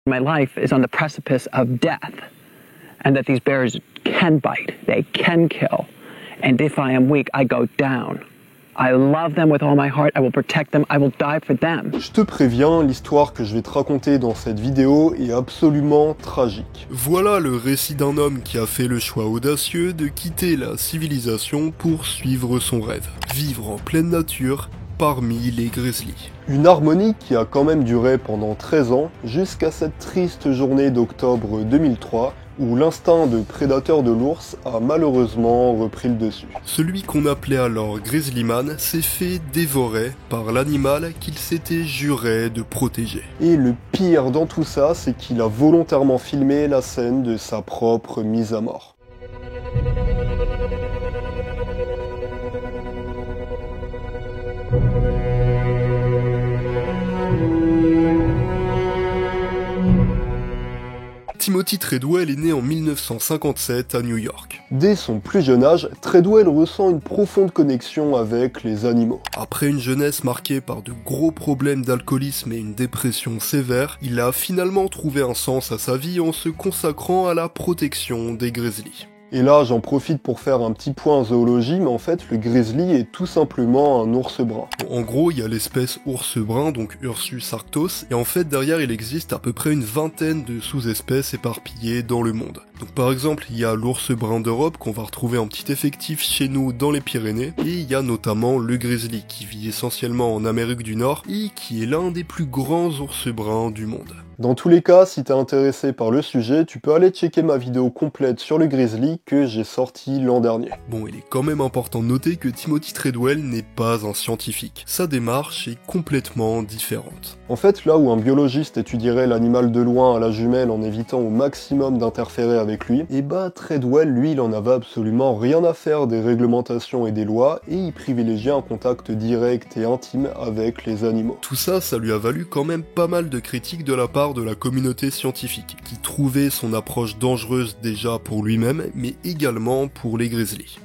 My life is on the precipice of death, and that these bears can bite, they can kill, and if I am weak, I go down. I love them with all my heart, I will protect them, I will die for them. Je te préviens, l'histoire que je vais te raconter dans cette vidéo est absolument tragique. Voilà le récit d'un homme qui a fait le choix audacieux de quitter la civilisation pour suivre son rêve. Vivre en pleine nature, parmi les grizzlies. Une harmonie qui a quand même duré pendant 13 ans, jusqu'à cette triste journée d'octobre 2003, où l'instinct de prédateur de l'ours a malheureusement repris le dessus. Celui qu'on appelait alors Grizzlyman s'est fait dévorer par l'animal qu'il s'était juré de protéger. Et le pire dans tout ça, c'est qu'il a volontairement filmé la scène de sa propre mise à mort. Timothy Treadwell est né en 1957 à New York. Dès son plus jeune âge, Treadwell ressent une profonde connexion avec les animaux. Après une jeunesse marquée par de gros problèmes d'alcoolisme et une dépression sévère, il a finalement trouvé un sens à sa vie en se consacrant à la protection des grizzlies. Et là, j'en profite pour faire un petit point en zoologie, mais en fait, le grizzly est tout simplement un ours brun. En gros, il y a l'espèce ours brun, donc Ursus arctos, et en fait, derrière, il existe à peu près une vingtaine de sous-espèces éparpillées dans le monde. Donc par exemple, il y a l'ours brun d'Europe qu'on va retrouver en petit effectif chez nous dans les Pyrénées, et il y a notamment le grizzly qui vit essentiellement en Amérique du Nord et qui est l'un des plus grands ours bruns du monde. Dans tous les cas, si t'es intéressé par le sujet, tu peux aller checker ma vidéo complète sur le grizzly que j'ai sortie l'an dernier. Bon, il est quand même important de noter que Timothy Treadwell n'est pas un scientifique. Sa démarche est complètement différente. En fait, là où un biologiste étudierait l'animal de loin à la jumelle en évitant au maximum d'interférer avec lui, et bah Treadwell, lui, il en avait absolument rien à faire des réglementations et des lois, et il privilégiait un contact direct et intime avec les animaux. Tout ça, ça lui a valu quand même pas mal de critiques de la part de la communauté scientifique, qui trouvait son approche dangereuse déjà pour lui-même, mais également pour les grizzlies.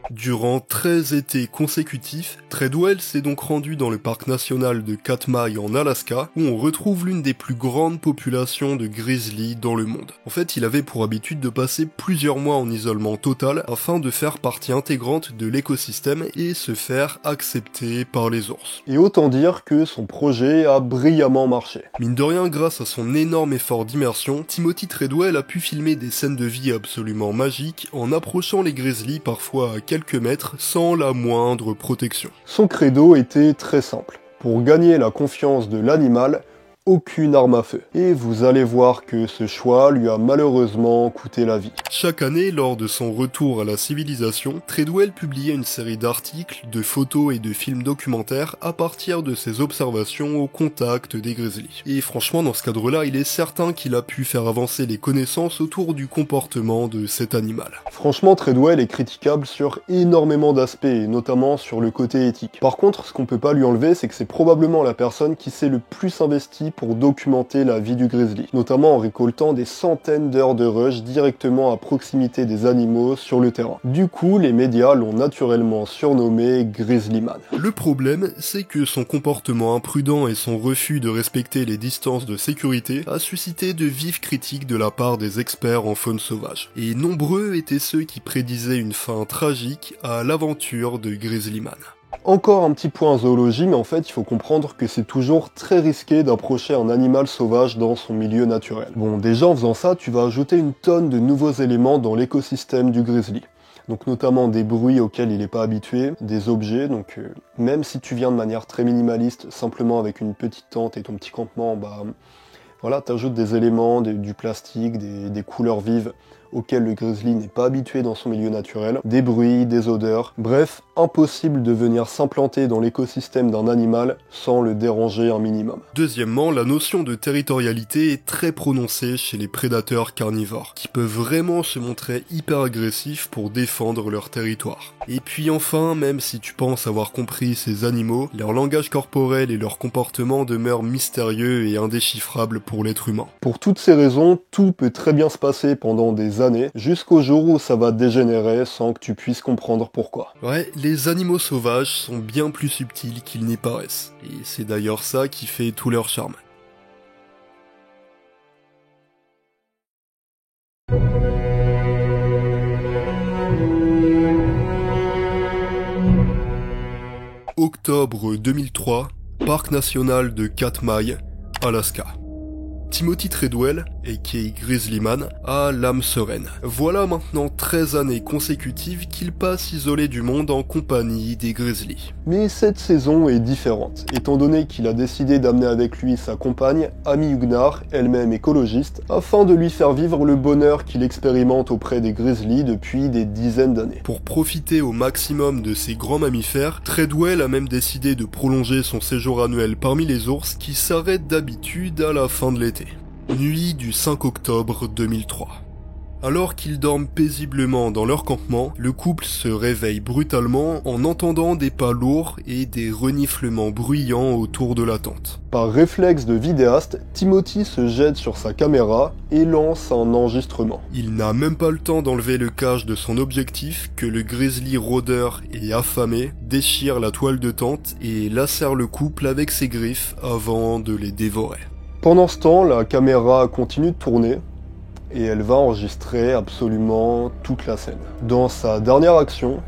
Durant 13 étés consécutifs, Treadwell s'est donc rendu dans le parc national de Katmai en Alaska, où on retrouve l'une des plus grandes populations de grizzlies dans le monde. En fait, il avait pour habitude de passer plusieurs mois en isolement total afin de faire partie intégrante de l'écosystème et se faire accepter par les ours. Et autant dire que son projet a brillamment marché. Mine de rien, grâce à son énorme effort d'immersion, Timothy Treadwell a pu filmer des scènes de vie absolument magiques en approchant les grizzlies parfois à quelques mètres sans la moindre protection. Son credo était très simple. Pour gagner la confiance de l'animal, aucune arme à feu. Et vous allez voir que ce choix lui a malheureusement coûté la vie. Chaque année, lors de son retour à la civilisation, Treadwell publiait une série d'articles, de photos et de films documentaires à partir de ses observations au contact des grizzlies. Et franchement, dans ce cadre-là, il est certain qu'il a pu faire avancer les connaissances autour du comportement de cet animal. Franchement, Treadwell est critiquable sur énormément d'aspects, et notamment sur le côté éthique. Par contre, ce qu'on peut pas lui enlever, c'est que c'est probablement la personne qui s'est le plus investie pour documenter la vie du grizzly, notamment en récoltant des centaines d'heures de rush directement à proximité des animaux sur le terrain. Du coup, les médias l'ont naturellement surnommé Grizzlyman. Le problème, c'est que son comportement imprudent et son refus de respecter les distances de sécurité a suscité de vives critiques de la part des experts en faune sauvage. Et nombreux étaient ceux qui prédisaient une fin tragique à l'aventure de Grizzlyman. Encore un petit point en zoologie, mais en fait, il faut comprendre que c'est toujours très risqué d'approcher un animal sauvage dans son milieu naturel. Bon, déjà en faisant ça, tu vas ajouter une tonne de nouveaux éléments dans l'écosystème du grizzly. Donc notamment des bruits auxquels il n'est pas habitué, des objets, donc même si tu viens de manière très minimaliste, simplement avec une petite tente et ton petit campement, bah voilà, t'ajoutes des éléments, du plastique, des couleurs vives auxquelles le grizzly n'est pas habitué dans son milieu naturel, des bruits, des odeurs, bref, impossible de venir s'implanter dans l'écosystème d'un animal sans le déranger un minimum. Deuxièmement, la notion de territorialité est très prononcée chez les prédateurs carnivores, qui peuvent vraiment se montrer hyper agressifs pour défendre leur territoire. Et puis enfin, même si tu penses avoir compris ces animaux, leur langage corporel et leur comportement demeurent mystérieux et indéchiffrables pour l'être humain. Pour toutes ces raisons, tout peut très bien se passer pendant des années, jusqu'au jour où ça va dégénérer sans que tu puisses comprendre pourquoi. Ouais, les animaux sauvages sont bien plus subtils qu'ils n'y paraissent, et c'est d'ailleurs ça qui fait tout leur charme. Octobre 2003, Parc national de Katmai, Alaska. Timothy Treadwell, aka Grizzly Man, a l'âme sereine. Voilà maintenant 13 années consécutives qu'il passe isolé du monde en compagnie des grizzlies. Mais cette saison est différente, étant donné qu'il a décidé d'amener avec lui sa compagne, Amy Hugnar, elle-même écologiste, afin de lui faire vivre le bonheur qu'il expérimente auprès des grizzlies depuis des dizaines d'années. Pour profiter au maximum de ces grands mammifères, Treadwell a même décidé de prolonger son séjour annuel parmi les ours qui s'arrêtent d'habitude à la fin de l'été. Nuit du 5 octobre 2003. Alors qu'ils dorment paisiblement dans leur campement, le couple se réveille brutalement en entendant des pas lourds et des reniflements bruyants autour de la tente. Par réflexe de vidéaste, Timothy se jette sur sa caméra et lance un enregistrement. Il n'a même pas le temps d'enlever le cache de son objectif que le grizzly rôdeur et affamé déchire la toile de tente et lacère le couple avec ses griffes avant de les dévorer. Pendant ce temps, la caméra continue de tourner et elle va enregistrer absolument toute la scène. Dans sa dernière action,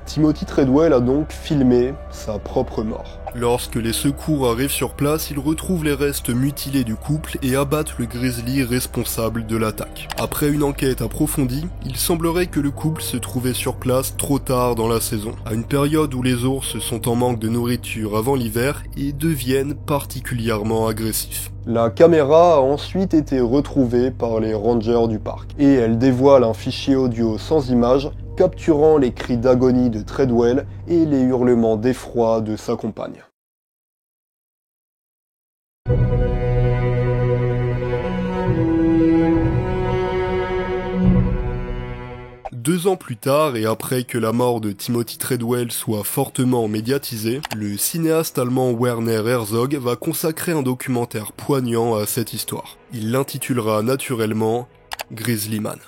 Timothy Treadwell a donc filmé sa propre mort. Lorsque les secours arrivent sur place, ils retrouvent les restes mutilés du couple et abattent le grizzly responsable de l'attaque. Après une enquête approfondie, il semblerait que le couple se trouvait sur place trop tard dans la saison, à une période où les ours sont en manque de nourriture avant l'hiver et deviennent particulièrement agressifs. La caméra a ensuite été retrouvée par les rangers du parc et elle dévoile un fichier audio sans images capturant les cris d'agonie de Treadwell et les hurlements d'effroi de sa compagne. Deux ans plus tard, et après que la mort de Timothy Treadwell soit fortement médiatisée, le cinéaste allemand Werner Herzog va consacrer un documentaire poignant à cette histoire. Il l'intitulera naturellement Grizzly Man.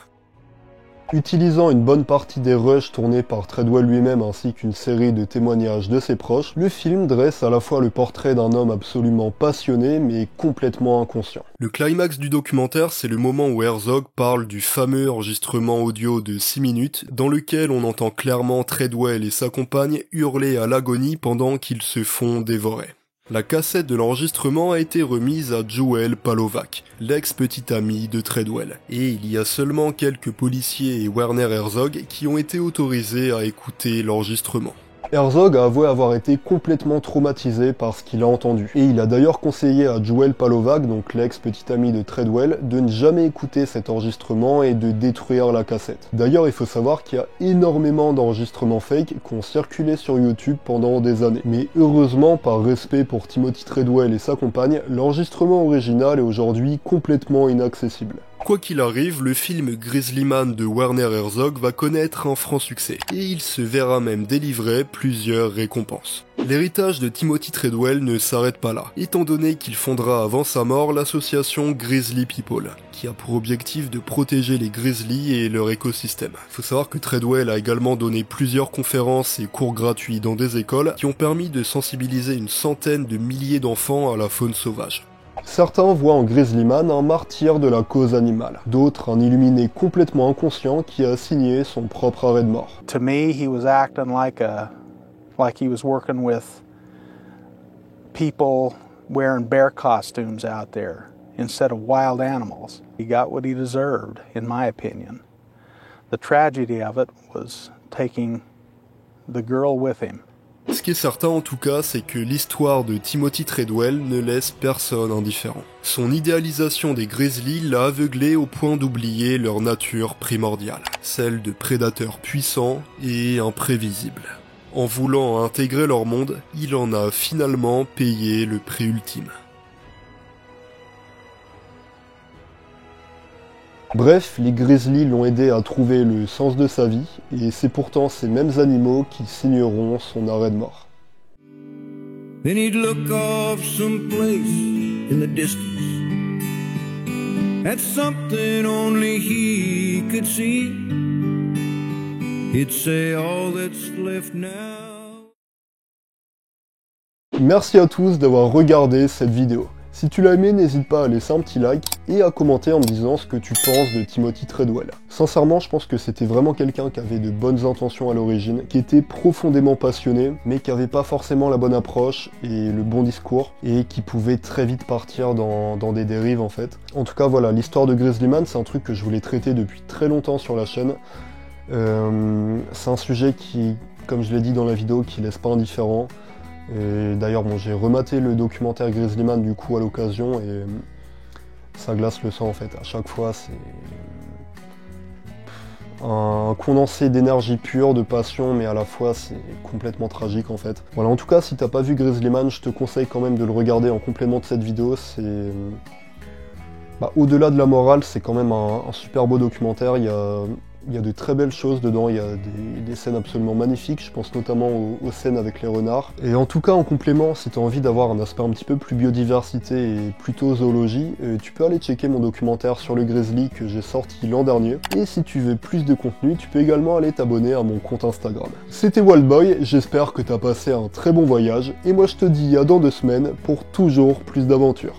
Utilisant une bonne partie des rushs tournés par Treadwell lui-même ainsi qu'une série de témoignages de ses proches, le film dresse à la fois le portrait d'un homme absolument passionné mais complètement inconscient. Le climax du documentaire, c'est le moment où Herzog parle du fameux enregistrement audio de 6 minutes dans lequel on entend clairement Treadwell et sa compagne hurler à l'agonie pendant qu'ils se font dévorer. La cassette de l'enregistrement a été remise à Joel Palovac, l'ex-petit ami de Treadwell. Et il y a seulement quelques policiers et Werner Herzog qui ont été autorisés à écouter l'enregistrement. Herzog a avoué avoir été complètement traumatisé par ce qu'il a entendu. Et il a d'ailleurs conseillé à Joel Palovac, donc l'ex-petit ami de Treadwell, de ne jamais écouter cet enregistrement et de détruire la cassette. D'ailleurs, il faut savoir qu'il y a énormément d'enregistrements fake qui ont circulé sur YouTube pendant des années. Mais heureusement, par respect pour Timothy Treadwell et sa compagne, l'enregistrement original est aujourd'hui complètement inaccessible. Quoi qu'il arrive, le film Grizzly Man de Werner Herzog va connaître un franc succès, et il se verra même délivrer plusieurs récompenses. L'héritage de Timothy Treadwell ne s'arrête pas là, étant donné qu'il fondera avant sa mort l'association Grizzly People, qui a pour objectif de protéger les grizzlies et leur écosystème. Faut savoir que Treadwell a également donné plusieurs conférences et cours gratuits dans des écoles qui ont permis de sensibiliser une centaine de milliers d'enfants à la faune sauvage. Certains voient en Grizzly Man un martyr de la cause animale, d'autres un illuminé complètement inconscient qui a signé son propre arrêt de mort. To me, he was acting like he was working with people wearing bear costumes out there instead of wild animals. He got what he deserved, in my opinion. The tragedy of it was taking the girl with him. Ce qui est certain en tout cas, c'est que l'histoire de Timothy Treadwell ne laisse personne indifférent. Son idéalisation des grizzlies l'a aveuglé au point d'oublier leur nature primordiale, celle de prédateurs puissants et imprévisibles. En voulant intégrer leur monde, il en a finalement payé le prix ultime. Bref, les grizzlies l'ont aidé à trouver le sens de sa vie, et c'est pourtant ces mêmes animaux qui signeront son arrêt de mort. Then he'd look off someplace in the distance at something only he could see. He'd say all that's left now. Merci à tous d'avoir regardé cette vidéo. Si tu l'as aimé, n'hésite pas à laisser un petit like et à commenter en me disant ce que tu penses de Timothy Treadwell. Sincèrement, je pense que c'était vraiment quelqu'un qui avait de bonnes intentions à l'origine, qui était profondément passionné, mais qui avait pas forcément la bonne approche et le bon discours, et qui pouvait très vite partir dans des dérives en fait. En tout cas, voilà, l'histoire de Grizzlyman, c'est un truc que je voulais traiter depuis très longtemps sur la chaîne. C'est un sujet qui, comme je l'ai dit dans la vidéo, qui laisse pas indifférent. Et d'ailleurs, bon, j'ai rematé le documentaire Grizzlyman du coup à l'occasion et ça glace le sang en fait. À chaque fois, c'est un condensé d'énergie pure, de passion, mais à la fois c'est complètement tragique en fait. Voilà, en tout cas, si t'as pas vu Grizzlyman, je te conseille quand même de le regarder en complément de cette vidéo. C'est au-delà de la morale, c'est quand même un super beau documentaire. Il y a de très belles choses dedans, il y a des scènes absolument magnifiques, je pense notamment aux scènes avec les renards. Et en tout cas, en complément, si tu as envie d'avoir un aspect un petit peu plus biodiversité et plutôt zoologie, tu peux aller checker mon documentaire sur le grizzly que j'ai sorti l'an dernier. Et si tu veux plus de contenu, tu peux également aller t'abonner à mon compte Instagram. C'était Wildboy, j'espère que tu as passé un très bon voyage, et moi je te dis à dans 2 semaines pour toujours plus d'aventures.